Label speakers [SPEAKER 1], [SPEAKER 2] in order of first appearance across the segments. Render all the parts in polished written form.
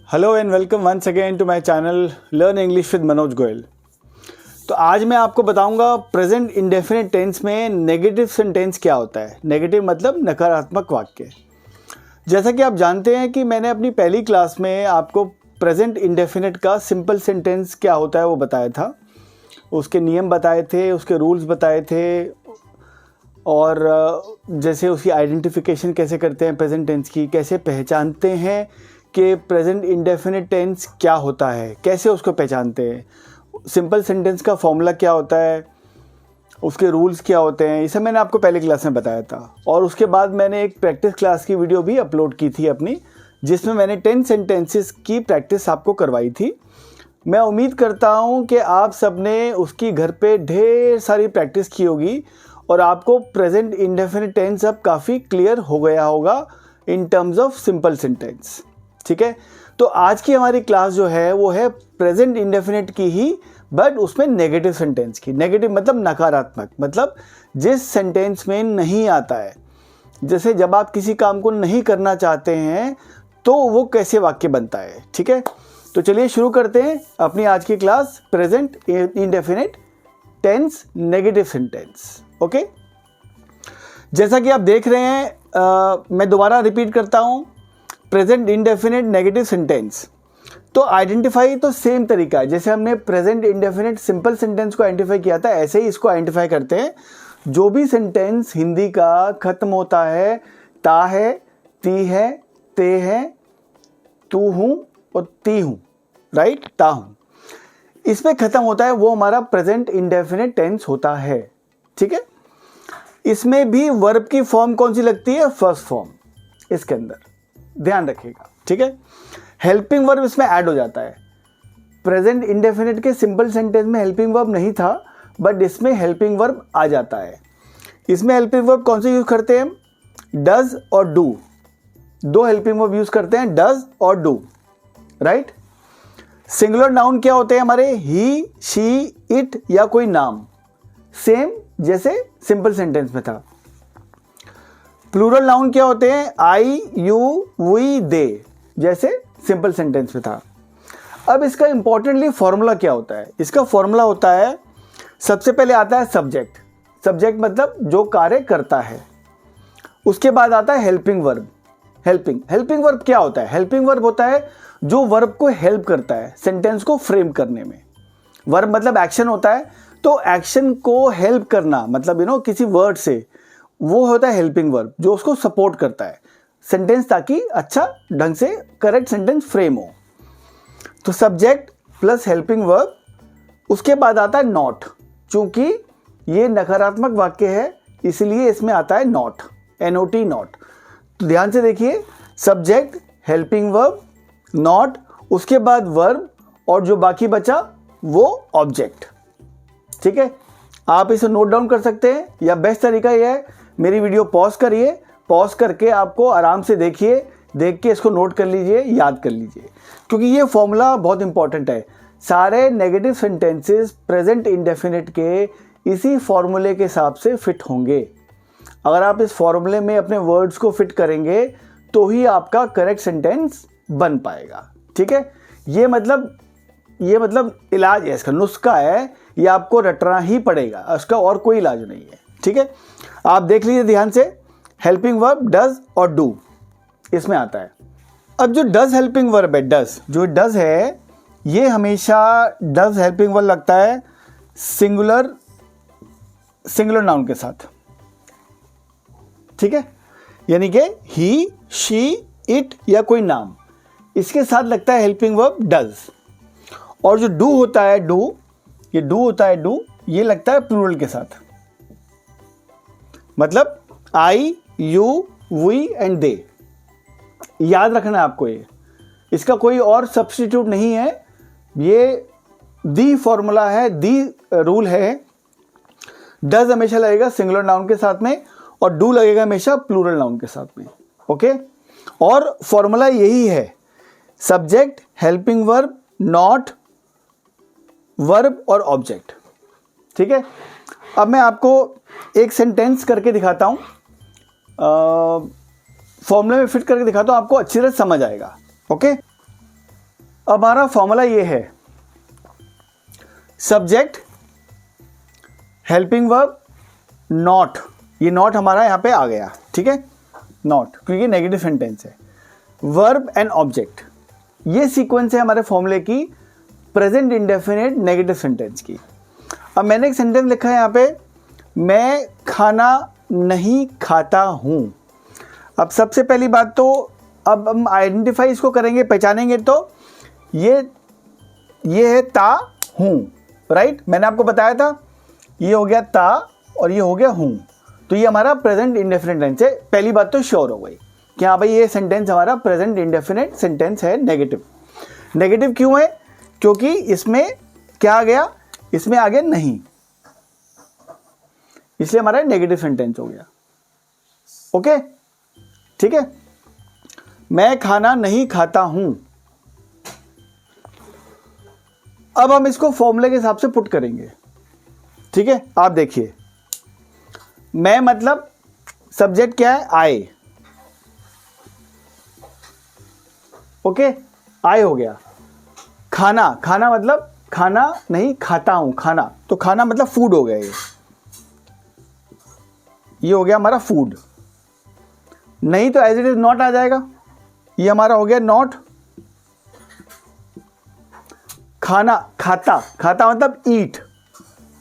[SPEAKER 1] Hello and welcome once again to my channel learn English with Manoj Goyal. तो आज मैं आपको बताऊंगा प्रेजेंट इंडेफिनिट टेंस में नेगेटिव सेंटेंस क्या होता है। नेगेटिव मतलब नकारात्मक वाक्य। जैसा कि आप जानते हैं कि मैंने अपनी पहली क्लास में आपको प्रेजेंट इंडेफिनिट का सिंपल सेंटेंस क्या होता है वो बताया था, उसके नियम बताए थे, उसके रूल्स बताए थे और जैसे उसकी आइडेंटिफिकेशन कैसे करते हैं, प्रेजेंट टेंस की कैसे पहचानते हैं कि प्रेजेंट इंडेफिनिट टेंस क्या होता है, कैसे उसको पहचानते हैं, सिंपल सेंटेंस का फॉर्मूला क्या होता है, उसके रूल्स क्या होते हैं, ये सब मैंने आपको पहले क्लास में बताया था। और उसके बाद मैंने एक प्रैक्टिस क्लास की वीडियो भी अपलोड की थी अपनी, जिसमें मैंने 10 सेंटेंसेस की प्रैक्टिस आपको करवाई थी। मैं उम्मीद करता हूँ कि आप सबने उसकी घर पे ढेर सारी प्रैक्टिस की होगी और आपको प्रेजेंट इंडेफिनिट टेंस अब काफ़ी क्लियर हो गया होगा in terms of simple sentence. ठीक है, तो आज की हमारी क्लास जो है वो है प्रेजेंट इंडेफिनिट की ही, बट उसमें नेगेटिव सेंटेंस की। नेगेटिव मतलब नकारात्मक, मतलब जिस सेंटेंस में नहीं आता है। जैसे जब आप किसी काम को नहीं करना चाहते हैं तो वो कैसे वाक्य बनता है। ठीक है, तो चलिए शुरू करते हैं अपनी आज की class, present indefinite tense negative sentence. Okay, जैसा कि आप देख रहे हैं, मैं दोबारा रिपीट करता हूं, प्रेजेंट इंडेफिनिट नेगेटिव सेंटेंस। तो आइडेंटिफाई तो सेम तरीका है, जैसे हमने प्रेजेंट इंडेफिनिट सिंपल सेंटेंस को आइडेंटिफाई किया था, ऐसे ही इसको आइडेंटिफाई करते हैं। जो भी सेंटेंस हिंदी का खत्म होता है ता है, ती है, ते है, तू हूं और ती हूं, राइट, ता हूं, इसमें खत्म होता है, वो हमारा प्रेजेंट इंडेफिनिट टेंस होता है। ठीक है, इसमें भी वर्ब की फॉर्म कौन सी लगती है? फर्स्ट फॉर्म, इसके अंदर ध्यान रखिएगा। ठीक है, हेल्पिंग वर्ब इसमें ऐड हो जाता है। प्रेजेंट इंडेफिनिट के सिंपल सेंटेंस में हेल्पिंग वर्ब नहीं था, बट इसमें हेल्पिंग वर्ब आ जाता है। इसमें हेल्पिंग वर्ब कौन से यूज करते हैं? डज और डू, दो हेल्पिंग वर्ब यूज करते हैं, डज और डू, राइट। सिंगुलर नाउन क्या होते हैं हमारे? ही, शी, इट या कोई नाम, सेम जैसे सिंपल सेंटेंस में था। प्लूरल नाउन क्या होते हैं? आई, यू, वी, दे, जैसे सिंपल सेंटेंस में था। अब इसका इंपॉर्टेंटली फॉर्मूला क्या होता है? इसका फॉर्मूला होता है, सबसे पहले आता है सब्जेक्ट। सब्जेक्ट मतलब जो कार्य करता है। उसके बाद आता है हेल्पिंग वर्ब। हेल्पिंग वर्ब क्या होता है? हेल्पिंग वर्ब होता है जो वर्ब को हेल्प करता है सेंटेंस को फ्रेम करने में। वर्ब मतलब एक्शन होता है, तो एक्शन को हेल्प करना मतलब किसी वर्ड से, वो होता है हेल्पिंग वर्ब, जो उसको सपोर्ट करता है सेंटेंस, ताकि अच्छा ढंग से करेक्ट सेंटेंस फ्रेम हो। तो सब्जेक्ट प्लस हेल्पिंग वर्ब। उसके बाद आता है नॉट। चूंकि ये नकारात्मक वाक्य है इसलिए इसमें आता है नॉट, NOT, नॉट। तो ध्यान से देखिए, सब्जेक्ट, हेल्पिंग वर्ब, नॉट, उसके बाद वर्ब, और जो बाकी बचा वो ऑब्जेक्ट। ठीक है, आप इसे नोट डाउन कर सकते हैं, या बेस्ट तरीका यह है, मेरी वीडियो पॉज करिए, पॉज करके आपको आराम से देखिए, देख के इसको नोट कर लीजिए, याद कर लीजिए, क्योंकि ये फॉर्मूला बहुत इंपॉर्टेंट है। सारे नेगेटिव सेंटेंसेस प्रेजेंट इंडेफिनिट के इसी फॉर्मूले के हिसाब से फिट होंगे। अगर आप इस फॉर्मूले में अपने वर्ड्स को फिट करेंगे तो ही आपका करेक्ट सेंटेंस बन पाएगा। ठीक है, ये मतलब इलाज है, इसका नुस्खा है, ये आपको रटना ही पड़ेगा, उसका और कोई इलाज नहीं है। ठीक है, आप देख लीजिए ध्यान से, हेल्पिंग वर्ब डज और डू इसमें आता है। अब जो डज हेल्पिंग वर्ब है, जो डज है, ये हमेशा डज हेल्पिंग वर्ब लगता है सिंगुलर नाउन के साथ। ठीक है, यानी कि ही, शी, इट या कोई नाम, इसके साथ लगता है हेल्पिंग वर्ब डज। और जो डू होता है, डू ये लगता है प्लूरल के साथ, मतलब आई, यू, वी एंड दे। याद रखना है आपको, ये इसका कोई और सब्स्टिट्यूट नहीं है, ये दी फॉर्मूला है, दी रूल है। डज हमेशा लगेगा सिंगुलर नाउन के साथ में और डू लगेगा हमेशा प्लूरल नाउन के साथ में। ओके, और फॉर्मूला यही है, subject, helping verb, not, verb और ऑब्जेक्ट। ठीक है, अब मैं आपको एक सेंटेंस करके दिखाता हूं, फॉर्मूले में फिट करके दिखाता हूं, आपको अच्छी तरह समझ आएगा। ओके, अब हमारा फॉर्मूला ये है, सब्जेक्ट हेल्पिंग वर्ब नॉट, ये नॉट हमारा यहाँ पे आ गया, ठीक है, नॉट, क्योंकि नेगेटिव सेंटेंस है, वर्ब एंड ऑब्जेक्ट, ये सीक्वेंस है हमारे फॉर्मूले की प्रेजेंट इंडेफिनिट नेगेटिव सेंटेंस की। अब मैंने एक सेंटेंस लिखा है यहाँ पे, मैं खाना नहीं खाता हूँ। अब सबसे पहली बात तो अब हम आइडेंटिफाई इसको करेंगे, पहचानेंगे, तो ये है ता हूँ, राइट, मैंने आपको बताया था ये हो गया ता और ये हो गया हूँ, तो ये हमारा प्रेजेंट इंडेफिनिट टेंस है। पहली बात तो श्योर हो गई कि हाँ भाई ये सेंटेंस हमारा प्रेजेंट इंडेफिनिट सेंटेंस है। नेगेटिव, नेगेटिव क्यों है? क्योंकि इसमें क्या आ गया, इसमें आ गया नहीं, इसलिए हमारा नेगेटिव सेंटेंस हो गया। ओके, ठीक है, मैं खाना नहीं खाता हूं। अब हम इसको फॉर्मूले के हिसाब से पुट करेंगे, ठीक है। आप देखिए, मैं मतलब सब्जेक्ट क्या है, आई, ओके, आई हो गया। खाना, खाना मतलब खाना नहीं खाता हूं, खाना, तो खाना मतलब फूड हो गया, ये हो गया हमारा फूड। नहीं तो एज इट इज नॉट आ जाएगा, ये हमारा हो गया नॉट। खाना, खाता, खाता मतलब ईट,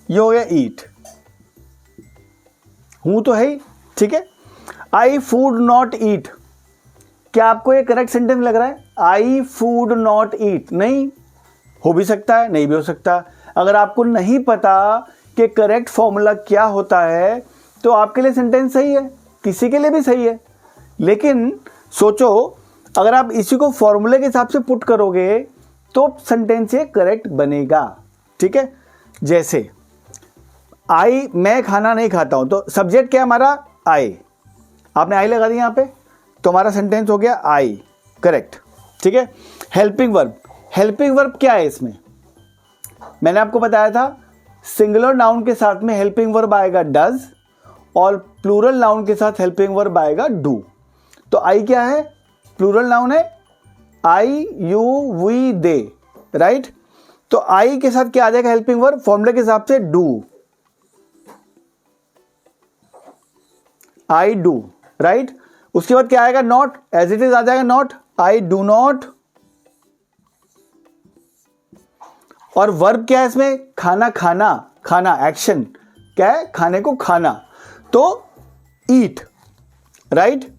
[SPEAKER 1] ये हो गया ईट, हूं तो है ही, ठीक है। आई फूड नॉट ईट, क्या आपको ये करेक्ट सेंटेंस लग रहा है? आई फूड नॉट ईट, नहीं, हो भी सकता है, नहीं भी हो सकता। अगर आपको नहीं पता कि करेक्ट फॉर्मूला क्या होता है तो आपके लिए सेंटेंस सही है, किसी के लिए भी सही है। लेकिन सोचो, अगर आप इसी को फॉर्मूले के हिसाब से पुट करोगे तो सेंटेंस ये करेक्ट बनेगा, ठीक है। जैसे आई, मैं खाना नहीं खाता हूं, तो सब्जेक्ट क्या है हमारा, आई, आपने आई लगा दिया यहां पे, तो हमारा सेंटेंस हो गया आई, करेक्ट, ठीक है। हेल्पिंग वर्ब, हेल्पिंग वर्ब क्या है इसमें? मैंने आपको बताया था सिंगुलर नाउन के साथ में हेल्पिंग वर्ब आएगा डज और प्लूरल नाउन के साथ हेल्पिंग वर्ब आएगा डू। तो आई क्या है? प्लूरल नाउन है, आई, यू, वी, दे, राइट। तो आई के साथ क्या आ जाएगा हेल्पिंग वर्ब? फॉर्मूले के हिसाब से डू, आई डू, राइट। उसके बाद क्या आएगा? नॉट, एज इट इज आ जाएगा नॉट, आई डू नॉट। और वर्ब क्या है इसमें? खाना, खाना, खाना, एक्शन क्या है? खाने को खाना, तो eat, right.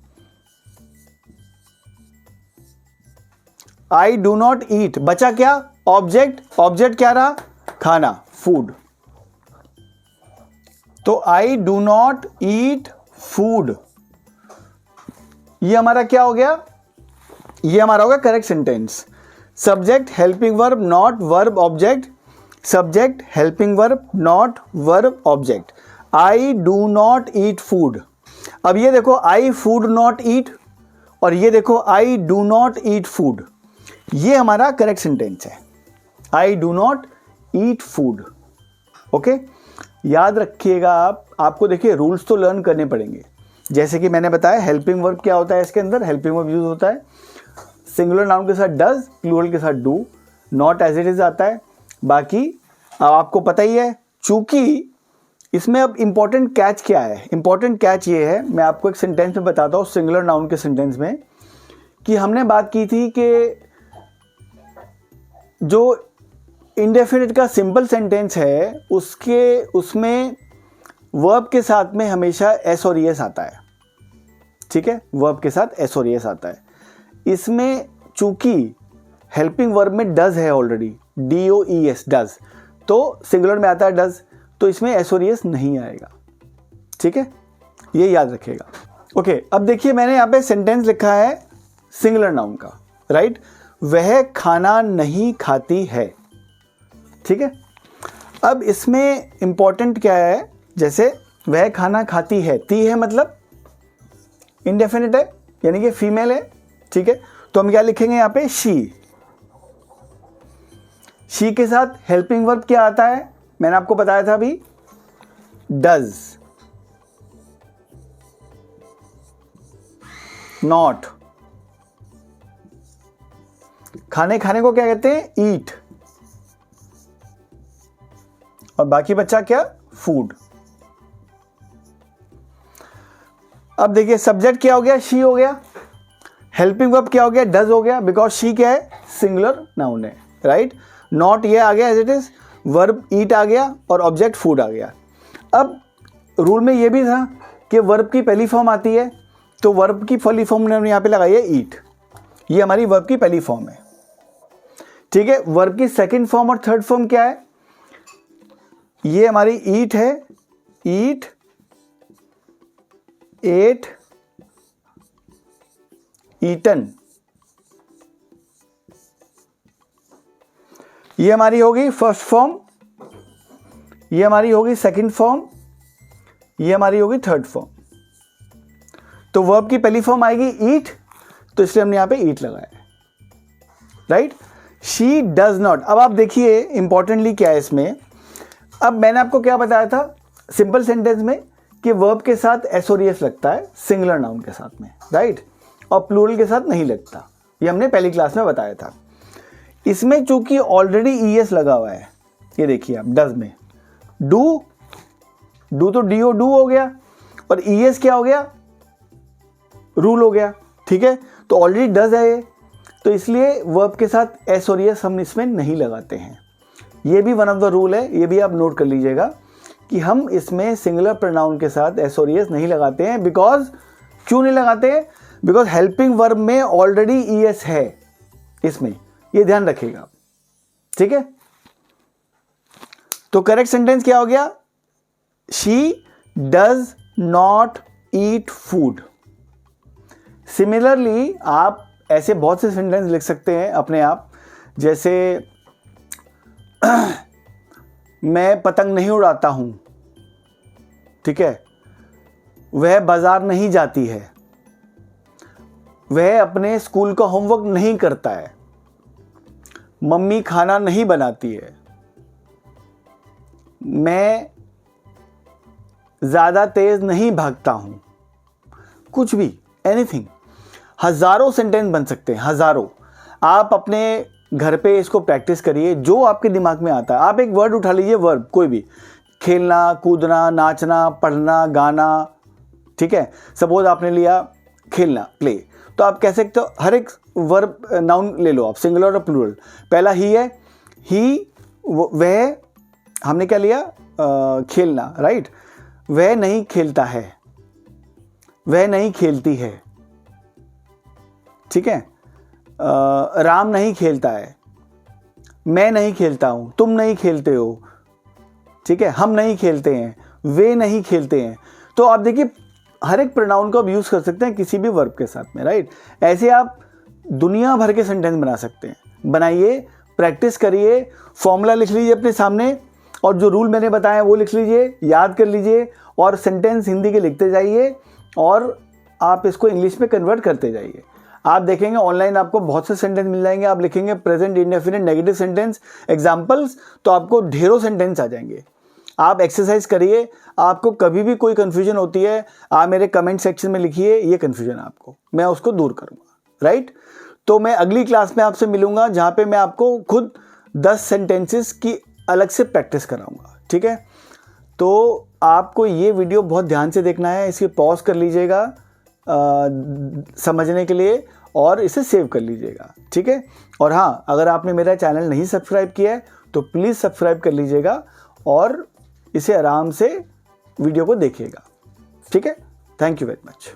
[SPEAKER 1] I do not eat, बचा क्या? ऑब्जेक्ट, ऑब्जेक्ट क्या रहा? खाना, फूड। तो I do not eat food, ये हमारा क्या हो गया? ये हमारा हो गया correct sentence. Subject helping verb not verb object, subject helping verb not verb object. I do not eat food. अब ये देखो, आई फूड नॉट ईट, और ये देखो आई डू नॉट ईट फूड, ये हमारा करेक्ट सेंटेंस है, आई do not eat food. Okay, याद रखिएगा आप, आपको देखिए रूल्स तो लर्न करने पड़ेंगे। जैसे कि मैंने बताया हेल्पिंग वर्ब क्या होता है, इसके अंदर हेल्पिंग वर्ब यूज होता है सिंगुलर नाउन के साथ डज, प्लूरल के साथ do, not as it is आता है। बाकी अब आपको पता ही है, चूंकि इसमें अब इंपॉर्टेंट कैच क्या है? इंपॉर्टेंट कैच ये है, मैं आपको एक सेंटेंस में बताता हूँ सिंगुलर नाउन के सेंटेंस में, कि हमने बात की थी कि जो इंडेफिनिट का सिंपल सेंटेंस है उसमें वर्ब के साथ में हमेशा एस और ईएस आता है, ठीक है, वर्ब के साथ एस और ईएस आता है। इसमें चूंकि हेल्पिंग वर्ब में डज है ऑलरेडी, DOES डज, तो सिंगुलर में आता है डज, तो इसमें एस और ईएस नहीं आएगा, ठीक है, ये याद रखिएगा। ओके, अब देखिए मैंने यहाँ पे सेंटेंस लिखा है सिंगुलर नाउन का, राइट, वह खाना नहीं खाती है, ठीक है। अब इसमें इंपॉर्टेंट क्या है, जैसे वह खाना खाती है, ती है मतलब इंडेफिनिट है, यानी कि फीमेल है, ठीक है, तो हम क्या लिखेंगे यहाँ पे? शी। शी के साथ हेल्पिंग वर्ब क्या आता है? मैंने आपको बताया था अभी, डज, नॉट, खाने को क्या कहते हैं? ईट। और बाकी बच्चा क्या? फूड। अब देखिए सब्जेक्ट क्या हो गया? शी हो गया। हेल्पिंग वर्ब क्या हो गया? डज हो गया, बिकॉज शी क्या है? सिंगुलर नाउन है, राइट। नॉट ये आ गया एज इट इज, वर्ब ईट आ गया और ऑब्जेक्ट फूड आ गया। अब रूल में ये भी था कि वर्ब की पहली फॉर्म आती है, तो वर्ब की पहली फॉर्म हमने यहाँ पे लगाई है ईट। ये हमारी वर्ब की पहली फॉर्म है, ठीक है। वर्ब की सेकंड फॉर्म और थर्ड फॉर्म क्या है? ये हमारी ईट है, ईट, एट, ईटन। ये हमारी होगी फर्स्ट फॉर्म, ये हमारी होगी सेकंड फॉर्म, ये हमारी होगी थर्ड फॉर्म। तो वर्ब की पहली फॉर्म आएगी ईट, तो इसलिए हमने यहां पे ईट लगाया है, राइट। She does not. अब आप देखिए इंपॉर्टेंटली क्या है इसमें। अब मैंने आपको क्या बताया था सिंपल सेंटेंस में कि वर्ब के साथ एस और एस लगता है सिंगुलर नाउन के साथ में, राइट, और प्लूरल के साथ नहीं लगता। ये हमने पहली क्लास में बताया था। इसमें चूंकि ऑलरेडी ईएस लगा हुआ है, ये देखिए आप डज में, डू तो डीओ डू हो गया, और ईएस क्या हो गया? रूल हो गया, ठीक है। तो ऑलरेडी डज है ये, तो इसलिए वर्ब के साथ एस और एस हम इसमें नहीं लगाते हैं। ये भी वन ऑफ द रूल है, ये भी आप नोट कर लीजिएगा कि हम इसमें सिंगुलर प्रोनाउन के साथ एस और एस नहीं लगाते हैं। बिकॉज क्यों नहीं लगाते हैं? बिकॉज हेल्पिंग वर्ब में ऑलरेडी ईएस है इसमें, ये ध्यान रखिएगा, ठीक है। तो करेक्ट सेंटेंस क्या हो गया? She does not eat food. Similarly आप ऐसे बहुत से सेंटेंस लिख सकते हैं अपने आप, जैसे मैं पतंग नहीं उड़ाता हूं, ठीक है। वह बाजार नहीं जाती है, वह अपने स्कूल का होमवर्क नहीं करता है, मम्मी खाना नहीं बनाती है, मैं ज्यादा तेज नहीं भागता हूं। कुछ भी, एनीथिंग। हजारों सेंटेंस बन सकते हैं, हजारों। आप अपने घर पे इसको प्रैक्टिस करिए, जो आपके दिमाग में आता है। आप एक वर्ड उठा लीजिए, वर्ब कोई भी, खेलना, कूदना, नाचना, पढ़ना, गाना, ठीक है। सपोज आपने लिया खेलना, प्ले, तो आप कह सकते हो हर एक वर्ब नाउन ले लो आप, सिंगुलर और प्लूरल। पहला ही है, ही, वह, हमने क्या लिया? खेलना, राइट। वह नहीं खेलता है, वह नहीं खेलती है, ठीक है। राम नहीं खेलता है, मैं नहीं खेलता हूं, तुम नहीं खेलते हो, ठीक है। हम नहीं खेलते हैं, वे नहीं खेलते हैं। तो आप देखिए हर एक प्रोनाउन को आप यूज कर सकते हैं किसी भी वर्ब के साथ में, राइट। ऐसे आप दुनिया भर के सेंटेंस बना सकते हैं। बनाइए, प्रैक्टिस करिए, फॉर्मूला लिख लीजिए अपने सामने, और जो रूल मैंने बताया वो लिख लीजिए, याद कर लीजिए, और सेंटेंस हिंदी के लिखते जाइए, और आप इसको इंग्लिश में कन्वर्ट करते जाइए। आप देखेंगे ऑनलाइन आपको बहुत से सेंटेंस मिल जाएंगे। आप लिखेंगे present indefinite negative sentence examples, तो आपको ढेरों सेंटेंस आ जाएंगे। आप एक्सरसाइज करिए। आपको कभी भी कोई कंफ्यूजन होती है, आप मेरे कमेंट सेक्शन में लिखिए ये कंफ्यूजन आपको, मैं उसको दूर करूंगा, राइट। तो मैं अगली क्लास में आपसे मिलूंगा, जहां पे मैं आपको खुद 10 सेंटेंसेस की अलग से प्रैक्टिस कराऊंगा, ठीक है। तो आपको ये वीडियो बहुत ध्यान से देखना है, इसे पॉज कर लीजिएगा समझने के लिए, और इसे सेव कर लीजिएगा, ठीक है। और हाँ, अगर आपने मेरा चैनल नहीं सब्सक्राइब किया है तो प्लीज़ सब्सक्राइब कर लीजिएगा, और इसे आराम से वीडियो को देखिएगा, ठीक है। Thank you very much.